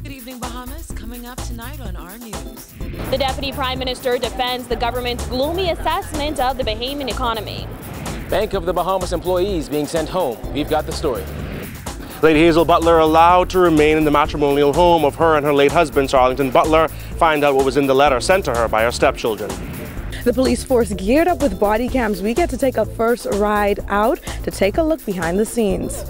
Good evening, Bahamas. Coming up tonight on our news. The Deputy Prime Minister defends the government's gloomy assessment of the Bahamian economy. Bank of the Bahamas employees being sent home. We've got the story. Lady Hazel Butler allowed to remain in the matrimonial home of her and her late husband, Charlington Butler. Find out what was in the letter sent to her by her stepchildren. The police force geared up with body cams. We get to take a first ride out to take a look behind the scenes.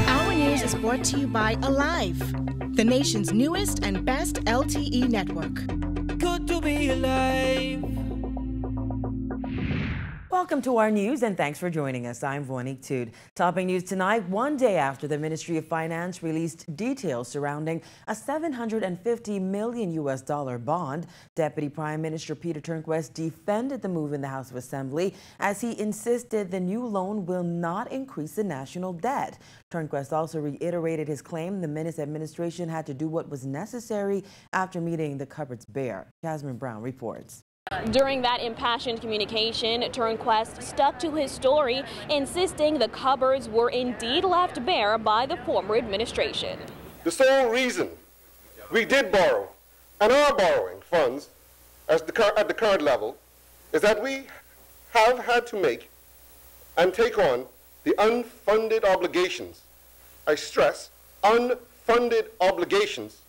Our news is brought to you by Alive, the nation's newest and best LTE network. Good to be alive. Welcome to our news and thanks for joining us. I'm Vonique Tood. Topping news tonight, one day after the Ministry of Finance released details surrounding a $750 million bond, Deputy Prime Minister Peter Turnquest defended the move in the House of Assembly as he insisted the new loan will not increase the national debt. Turnquest also reiterated his claim the Minnis administration had to do what was necessary after meeting the cupboards bare. Jasmine Brown reports. During that impassioned communication, Turnquest stuck to his story, insisting the cupboards were indeed left bare by the former administration. The sole reason we did borrow and are borrowing funds at the current level is that we have had to make and take on the unfunded obligations, I stress, unfunded obligations,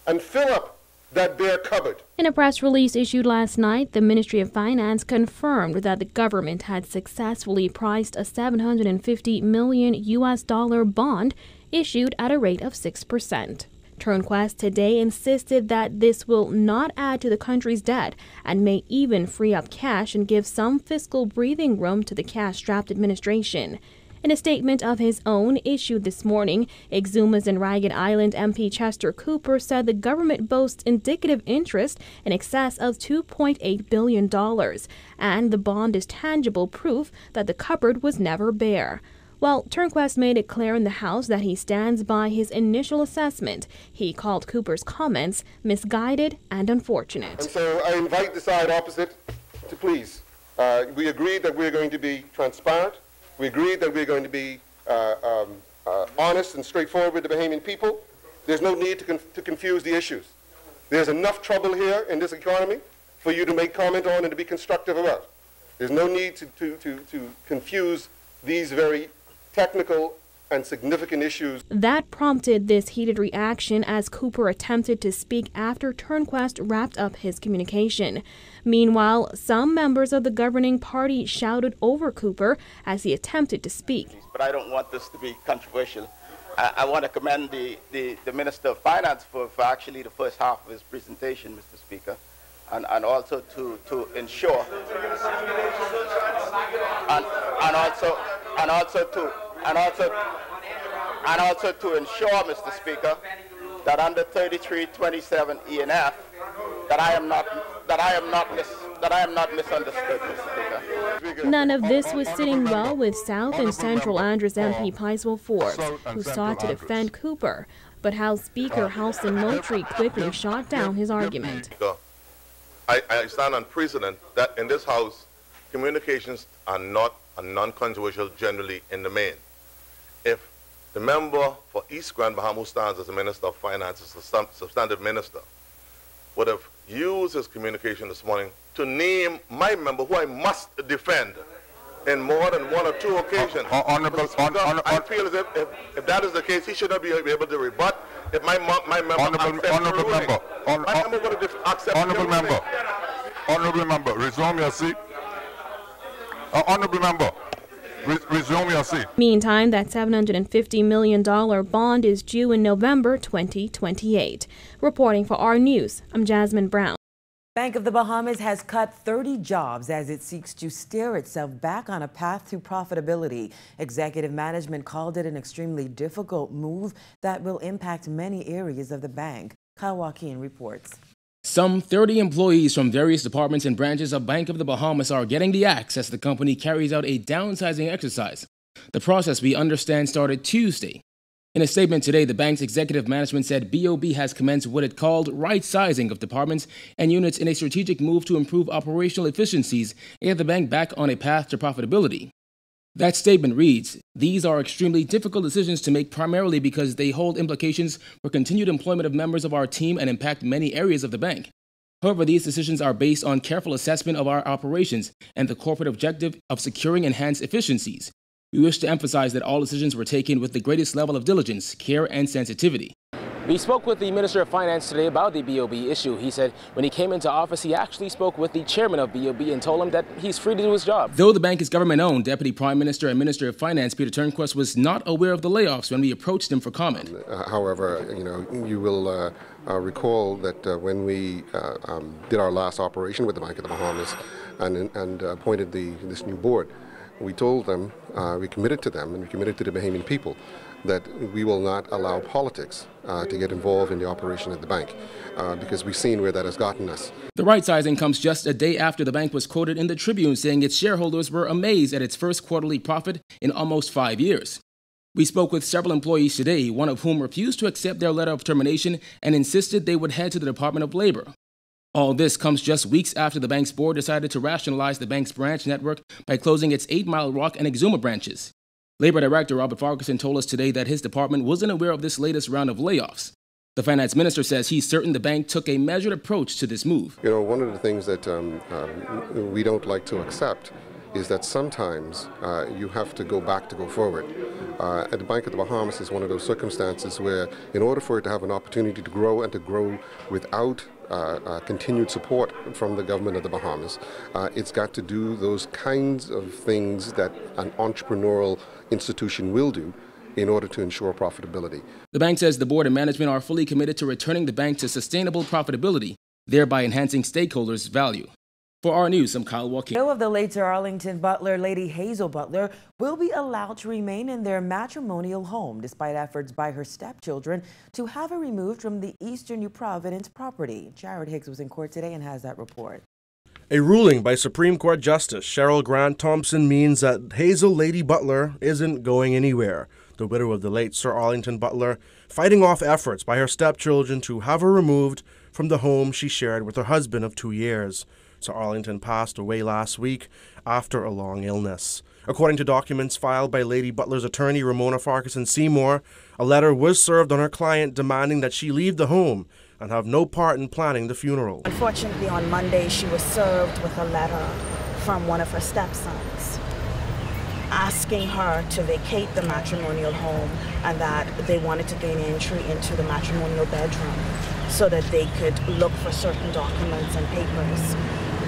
and fill up that bare cupboard. In a press release issued last night, the Ministry of Finance confirmed that the government had successfully priced a $750 million bond issued at a rate of 6%. Turnquest today insisted that this will not add to the country's debt and may even free up cash and give some fiscal breathing room to the cash-strapped administration. In a statement of his own issued this morning, Exuma's and Ragged Island MP Chester Cooper said the government boasts indicative interest in excess of $2.8 billion, and the bond is tangible proof that the cupboard was never bare. While Turnquest made it clear in the House that he stands by his initial assessment, he called Cooper's comments misguided and unfortunate. And so I invite the side opposite to please. We agreed that we're going to be transparent. We agreed that we're going to be honest and straightforward with the Bahamian people. There's no need to confuse the issues. There's enough trouble here in this economy for you to make comment on and to be constructive about. There's no need to confuse these very technical and significant issues. That prompted this heated reaction as Cooper attempted to speak after Turnquest wrapped up his communication. Meanwhile, some members of the governing party shouted over Cooper as he attempted to speak. But I don't want this to be controversial. I want to commend the Minister of Finance for actually the first half of his presentation, Mr. Speaker, and also to ensure and also to ensure, Mr. Speaker, that under 3327 ENF, that I am not misunderstood, Mr. Speaker. None of this was sitting well with South and Central Andros MP Piswell Forbes, who sought to defend Cooper, but House Speaker Halston Moultrie quickly shot down his argument. I stand on precedent that in this House, communications are not non-controversial generally in the main. If the member for East Grand Bahama, who stands as the Minister of Finance, as a substantive minister, would have used his communication this morning to name my member, who I must defend, in more than one or two occasions. I feel as if that is the case, he should not be able to rebut. If my member Honorable member, resume your seat. Honorable member, resume your seat. Meantime, that $750 million bond is due in November 2028. Reporting for our news, I'm Jasmine Brown. Bank of the Bahamas has cut 30 jobs as it seeks to steer itself back on a path to profitability. Executive management called it an extremely difficult move that will impact many areas of the bank. Kyle Joaquin reports. Some 30 employees from various departments and branches of Bank of the Bahamas are getting the axe as the company carries out a downsizing exercise. The process, we understand, started Tuesday. In a statement today, the bank's executive management said BOB has commenced what it called right-sizing of departments and units in a strategic move to improve operational efficiencies and get the bank back on a path to profitability. That statement reads, "These are extremely difficult decisions to make primarily because they hold implications for continued employment of members of our team and impact many areas of the bank. However, these decisions are based on careful assessment of our operations and the corporate objective of securing enhanced efficiencies. We wish to emphasize that all decisions were taken with the greatest level of diligence, care, and sensitivity." We spoke with the Minister of Finance today about the BOB issue. He said when he came into office, he actually spoke with the chairman of BOB and told him that he's free to do his job. Though the bank is government-owned, Deputy Prime Minister and Minister of Finance Peter Turnquist was not aware of the layoffs when we approached him for comment. However, you will recall that when we did our last operation with the Bank of the Bahamas and appointed this new board, we told them, we committed to them, and we committed to the Bahamian people that we will not allow politics to get involved in the operation of the bank, because we've seen where that has gotten us. The right-sizing comes just a day after the bank was quoted in the Tribune saying its shareholders were amazed at its first quarterly profit in almost 5 years. We spoke with several employees today, one of whom refused to accept their letter of termination and insisted they would head to the Department of Labor. All this comes just weeks after the bank's board decided to rationalize the bank's branch network by closing its 8 Mile Rock and Exuma branches. Labor Director Robert Farquharson told us today that his department wasn't aware of this latest round of layoffs. The finance minister says he's certain the bank took a measured approach to this move. One of the things that we don't like to accept is that sometimes you have to go back to go forward. At the Bank of the Bahamas is one of those circumstances where in order for it to have an opportunity to grow and to grow without continued support from the government of the Bahamas, it's got to do those kinds of things that an entrepreneurial institution will do in order to ensure profitability. The bank says the board and management are fully committed to returning the bank to sustainable profitability, thereby enhancing stakeholders' value. For our news, I'm Kyle Walking. The widow of the late Sir Arlington Butler, Lady Hazel Butler, will be allowed to remain in their matrimonial home despite efforts by her stepchildren to have her removed from the Eastern New Providence property. Jared Higgs was in court today and has that report. A ruling by Supreme Court Justice Cheryl Grant Thompson means that Hazel Lady Butler isn't going anywhere. The widow of the late Sir Arlington Butler fighting off efforts by her stepchildren to have her removed from the home she shared with her husband of 2 years. Sir Arlington passed away last week after a long illness. According to documents filed by Lady Butler's attorney, Ramona Farquharson Seymour, a letter was served on her client demanding that she leave the home and have no part in planning the funeral. Unfortunately, on Monday, she was served with a letter from one of her stepsons asking her to vacate the matrimonial home and that they wanted to gain entry into the matrimonial bedroom so that they could look for certain documents and papers.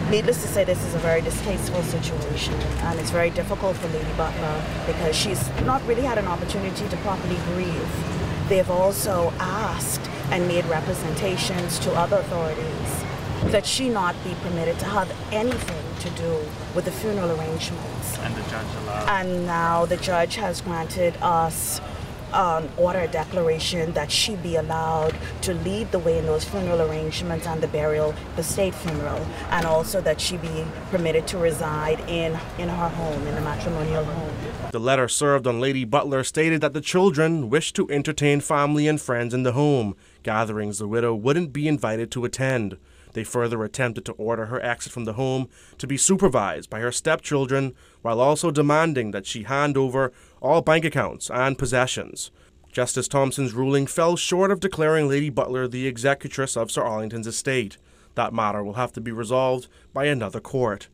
Needless to say, this is a very distasteful situation, and it's very difficult for Lady Butler because she's not really had an opportunity to properly grieve. They've also asked and made representations to other authorities that she not be permitted to have anything to do with the funeral arrangements. And the judge allowed. And now the judge has granted us order a declaration that she be allowed to lead the way in those funeral arrangements and the burial, the state funeral, and also that she be permitted to reside in her home, in the matrimonial home. The letter served on Lady Butler stated that the children wished to entertain family and friends in the home, gatherings the widow wouldn't be invited to attend. They further attempted to order her exit from the home to be supervised by her stepchildren, while also demanding that she hand over all bank accounts and possessions. Justice Thompson's ruling fell short of declaring Lady Butler the executrix of Sir Arlington's estate. That matter will have to be resolved by another court.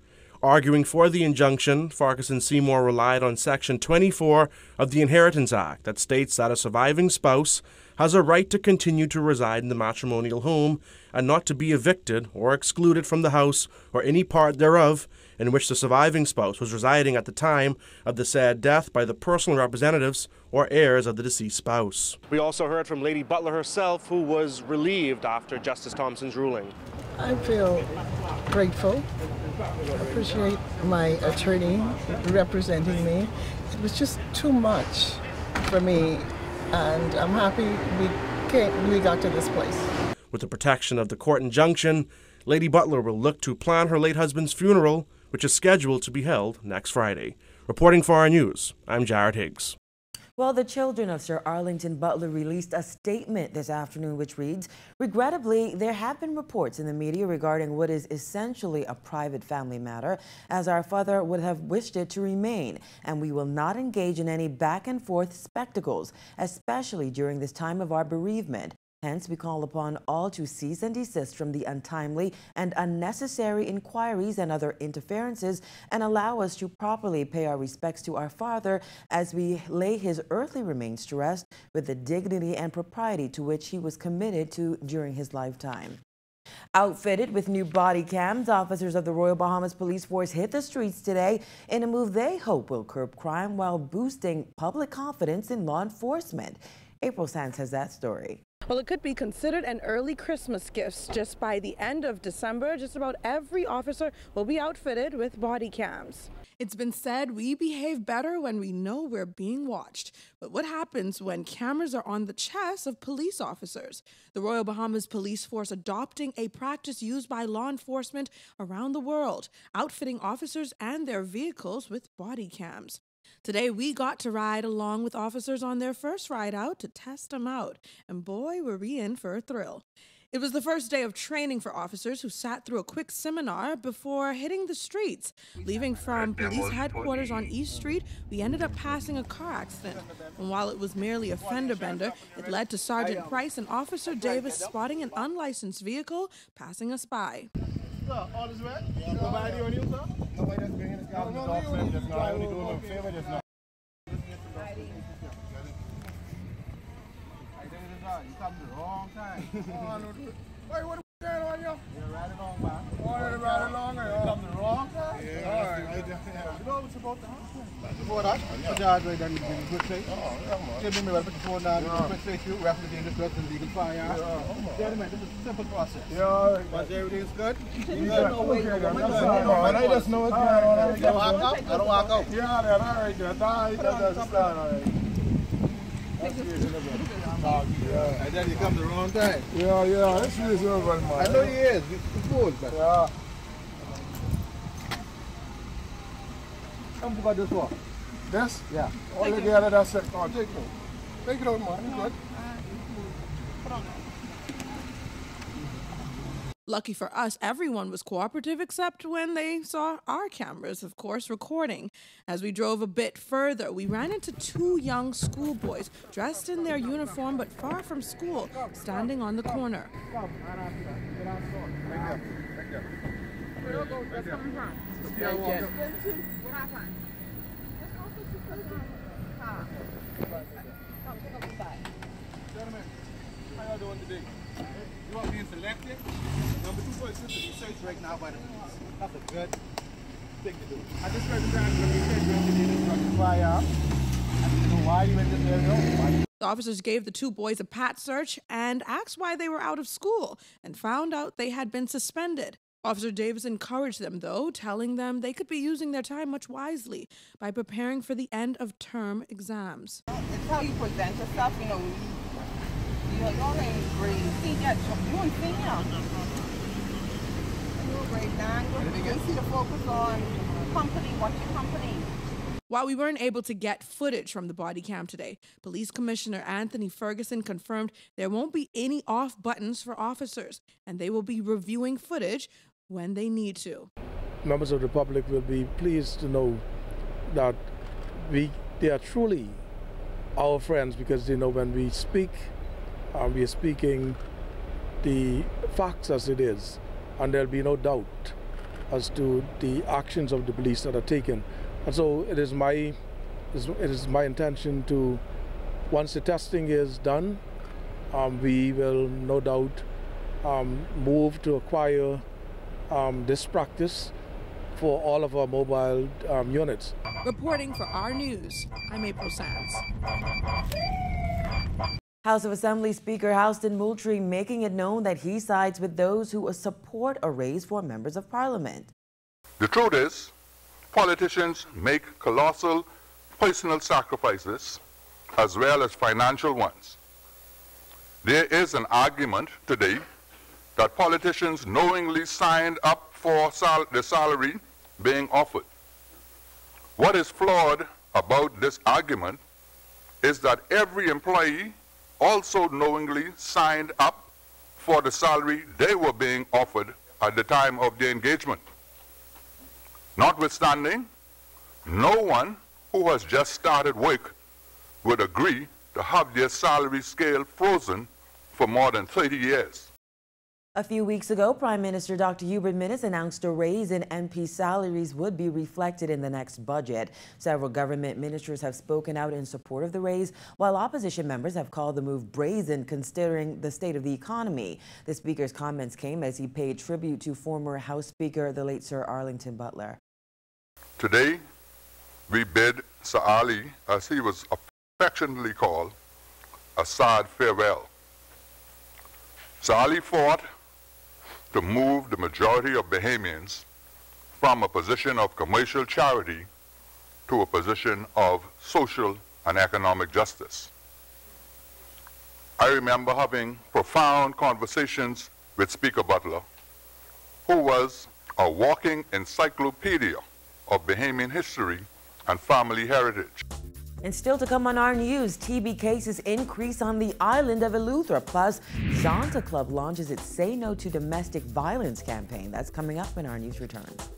Arguing for the injunction, Farquharson Seymour relied on Section 24 of the Inheritance Act that states that a surviving spouse has a right to continue to reside in the matrimonial home and not to be evicted or excluded from the house or any part thereof in which the surviving spouse was residing at the time of the said death by the personal representatives or heirs of the deceased spouse. We also heard from Lady Butler herself, who was relieved after Justice Thompson's ruling. I feel grateful. I appreciate my attorney representing me. It was just too much for me, and I'm happy we got to this place. With the protection of the court injunction, Lady Butler will look to plan her late husband's funeral, which is scheduled to be held next Friday. Reporting for our news, I'm Jared Higgs. Well, the children of Sir Arlington Butler released a statement this afternoon which reads, "Regrettably, there have been reports in the media regarding what is essentially a private family matter, as our father would have wished it to remain, and we will not engage in any back and forth spectacles, especially during this time of our bereavement. Hence, we call upon all to cease and desist from the untimely and unnecessary inquiries and other interferences and allow us to properly pay our respects to our father as we lay his earthly remains to rest with the dignity and propriety to which he was committed to during his lifetime." Outfitted with new body cams, officers of the Royal Bahamas Police Force hit the streets today in a move they hope will curb crime while boosting public confidence in law enforcement. April Sands has that story. Well, it could be considered an early Christmas gift. Just by the end of December, just about every officer will be outfitted with body cams. It's been said we behave better when we know we're being watched. But what happens when cameras are on the chests of police officers? The Royal Bahamas Police Force adopting a practice used by law enforcement around the world, outfitting officers and their vehicles with body cams. Today, we got to ride along with officers on their first ride out to test them out. And boy, were we in for a thrill. It was the first day of training for officers who sat through a quick seminar before hitting the streets. Leaving from police headquarters on East Street, we ended up passing a car accident. And while it was merely a fender bender, it led to Sergeant Price and Officer Davis spotting an unlicensed vehicle passing us by. All is well? Nobody on you, sir? Nobody that's bringing this guy just now. I only doing a favor just now. You come to the wrong time. Wait, what are we doing on you? You're riding along, man. Oh, you're riding along? You come to the wrong time? Yeah. All right. You know what's about the hospital? Before that, the judge right done in good faith. Oh, yeah, man. Give me well, but before that, good faith, you rest the dangerous drugs and legal firearms. Gentlemen, this is a simple process. Yeah, all right. Once everything's good, you good. I just know what's going on. I don't walk out? I don't walk out. Yeah, all right, then. That's all right. Yeah. And then you come the wrong time. Yeah, this is over, man. I know he is. He's cool, but. Yeah. Come got this one. This? Yeah. All together, that's it. Oh, take it out. Take it out, man. You good? Put on. Lucky for us, everyone was cooperative except when they saw our cameras, of course, recording. As we drove a bit further, we ran into two young schoolboys dressed in their uniform but far from school, standing on the corner. Gentlemen, how y'all doing today? You want being selected? Number 2 boys to be searched right now by the police. That's a good thing to do. I just heard the time when you said you have to do this fire. I don't know why you went this area. The officers gave the two boys a pat search and asked why they were out of school and found out they had been suspended. Officer Davis encouraged them, though, telling them they could be using their time much wisely by preparing for the end of term exams. It's how you present yourself, you know. You're in grade senior. You're in senior. You're grade 9. You see the focus on company, what's your company. While we weren't able to get footage from the body cam today, Police Commissioner Anthony Ferguson confirmed there won't be any off buttons for officers, and they will be reviewing footage when they need to. Members of the public will be pleased to know that they are truly our friends, because they know when we speak, we are speaking the facts as it is, and there'll be no doubt as to the actions of the police that are taken. And so it is my intention to, once the testing is done, we will no doubt move to acquire this practice for all of our mobile units. Reporting for our news, I'm April Sands. House of Assembly Speaker Houston Moultrie making it known that he sides with those who support a raise for members of Parliament. The truth is, politicians make colossal personal sacrifices as well as financial ones. There is an argument today that politicians knowingly signed up for the salary being offered. What is flawed about this argument is that every employee also knowingly signed up for the salary they were being offered at the time of their engagement. Notwithstanding, no one who has just started work would agree to have their salary scale frozen for more than 30 years. A few weeks ago, Prime Minister Dr. Hubert Minnis announced a raise in MP salaries would be reflected in the next budget. Several government ministers have spoken out in support of the raise, while opposition members have called the move brazen considering the state of the economy. The Speaker's comments came as he paid tribute to former House Speaker, the late Sir Arlington Butler. Today, we bid Sir Ali, as he was affectionately called, a sad farewell. Sir Ali fought to move the majority of Bahamians from a position of commercial charity to a position of social and economic justice. I remember having profound conversations with Speaker Butler, who was a walking encyclopedia of Bahamian history and family heritage. And still to come on our news, TB cases increase on the island of Eleuthera. Plus, Zonta Club launches its Say No to Domestic Violence campaign. That's coming up when our news returns.